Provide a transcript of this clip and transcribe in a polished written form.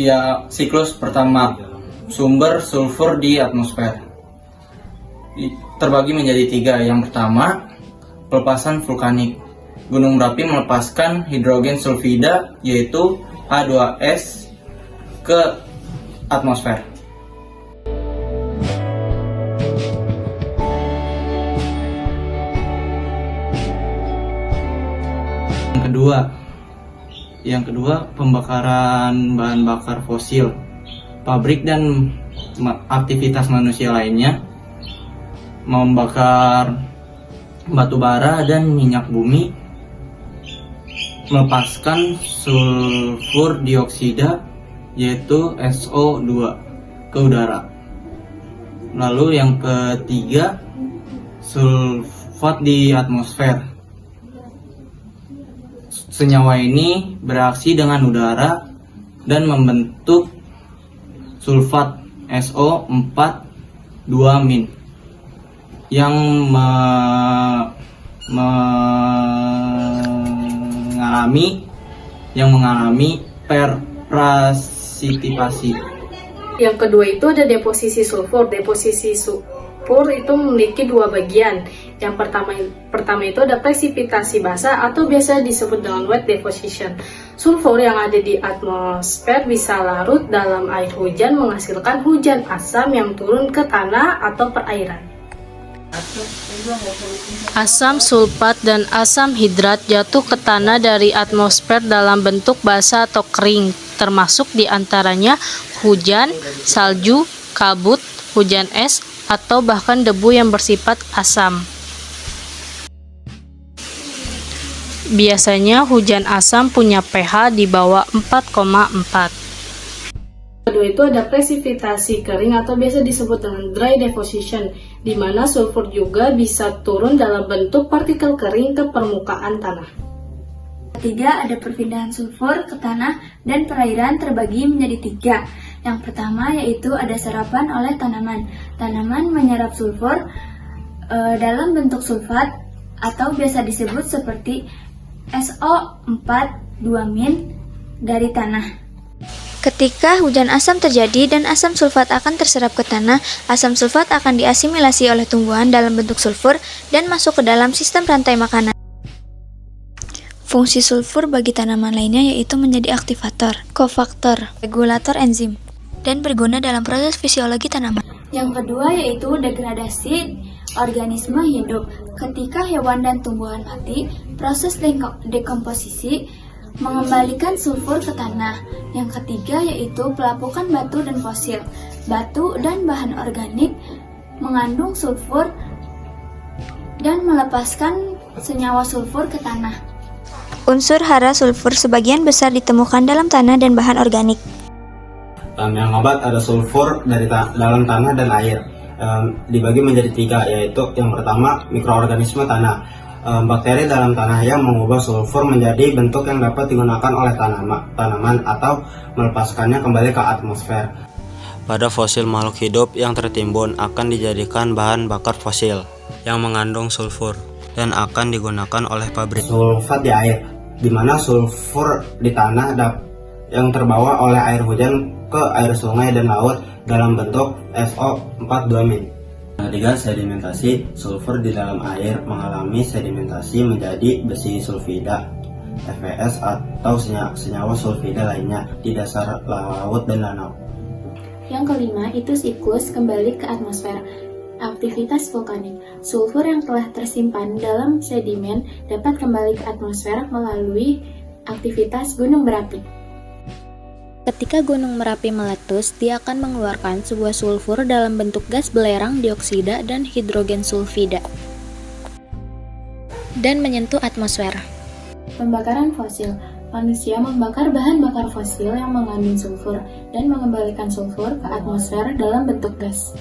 Ya, siklus pertama, sumber sulfur di atmosfer terbagi menjadi 3. Yang pertama, pelepasan vulkanik. Gunung Merapi melepaskan hidrogen sulfida yaitu H2S ke atmosfer. Yang kedua, pembakaran bahan bakar fosil. Pabrik dan aktivitas manusia lainnya membakar batu bara dan minyak bumi melepaskan sulfur dioksida yaitu SO2 ke udara. Lalu yang ketiga, sulfat di atmosfer. Senyawa ini bereaksi dengan udara dan membentuk sulfat SO4 2- yang mengalami prasitipasi. Yang kedua itu ada deposisi sulfur. Deposisi sulfur itu memiliki 2 bagian. Yang pertama itu ada presipitasi basah atau biasa disebut dengan wet deposition. Sulfur yang ada di atmosfer bisa larut dalam air hujan menghasilkan hujan asam yang turun ke tanah atau perairan. Asam sulfat dan asam hidrat jatuh ke tanah dari atmosfer dalam bentuk basah atau kering, termasuk diantaranya hujan, salju, kabut, hujan es, atau bahkan debu yang bersifat asam. Biasanya hujan asam punya pH di bawah 4,4. Kedua itu ada presipitasi kering atau biasa disebut dengan dry deposition, di mana sulfur juga bisa turun dalam bentuk partikel kering ke permukaan tanah. Ketiga, ada perpindahan sulfur ke tanah dan perairan terbagi menjadi 3. Yang pertama yaitu ada serapan oleh tanaman. Tanaman menyerap sulfur dalam bentuk sulfat atau biasa disebut seperti SO4 dari tanah. Ketika hujan asam terjadi dan asam sulfat akan terserap ke tanah, asam sulfat akan diasimilasi oleh tumbuhan dalam bentuk sulfur dan masuk ke dalam sistem rantai makanan. Fungsi sulfur bagi tanaman lainnya yaitu menjadi aktivator, kofaktor, regulator enzim, dan berguna dalam proses fisiologi tanaman. Yang kedua yaitu degradasi organisme hidup. Ketika hewan dan tumbuhan mati, proses dekomposisi mengembalikan sulfur ke tanah. Yang ketiga yaitu pelapukan batu dan fosil. Batu dan bahan organik mengandung sulfur dan melepaskan senyawa sulfur ke tanah. Unsur hara sulfur sebagian besar ditemukan dalam tanah dan bahan organik. Yang obat ada sulfur dari dalam tanah dan air. Dibagi menjadi 3, yaitu yang pertama mikroorganisme tanah. Bakteri dalam tanah yang mengubah sulfur menjadi bentuk yang dapat digunakan oleh tanaman atau melepaskannya kembali ke atmosfer. Pada fosil makhluk hidup yang tertimbun akan dijadikan bahan bakar fosil yang mengandung sulfur dan akan digunakan oleh pabrik. Sulfat di air, di mana sulfur di tanah yang terbawa oleh air hujan ke air sungai dan laut dalam bentuk SO4 Ketiga, sedimentasi. Sulfur di dalam air mengalami sedimentasi menjadi besi sulfida, FeS, atau senyawa sulfida lainnya di dasar laut dan danau. Yang kelima itu siklus kembali ke atmosfer. Aktivitas vulkanik. Sulfur yang telah tersimpan dalam sedimen dapat kembali ke atmosfer melalui aktivitas gunung berapi. Ketika gunung Merapi meletus, dia akan mengeluarkan sebuah sulfur dalam bentuk gas belerang dioksida dan hidrogen sulfida dan menyentuh atmosfer. Pembakaran fosil. Manusia membakar bahan bakar fosil yang mengandung sulfur dan mengembalikan sulfur ke atmosfer dalam bentuk gas.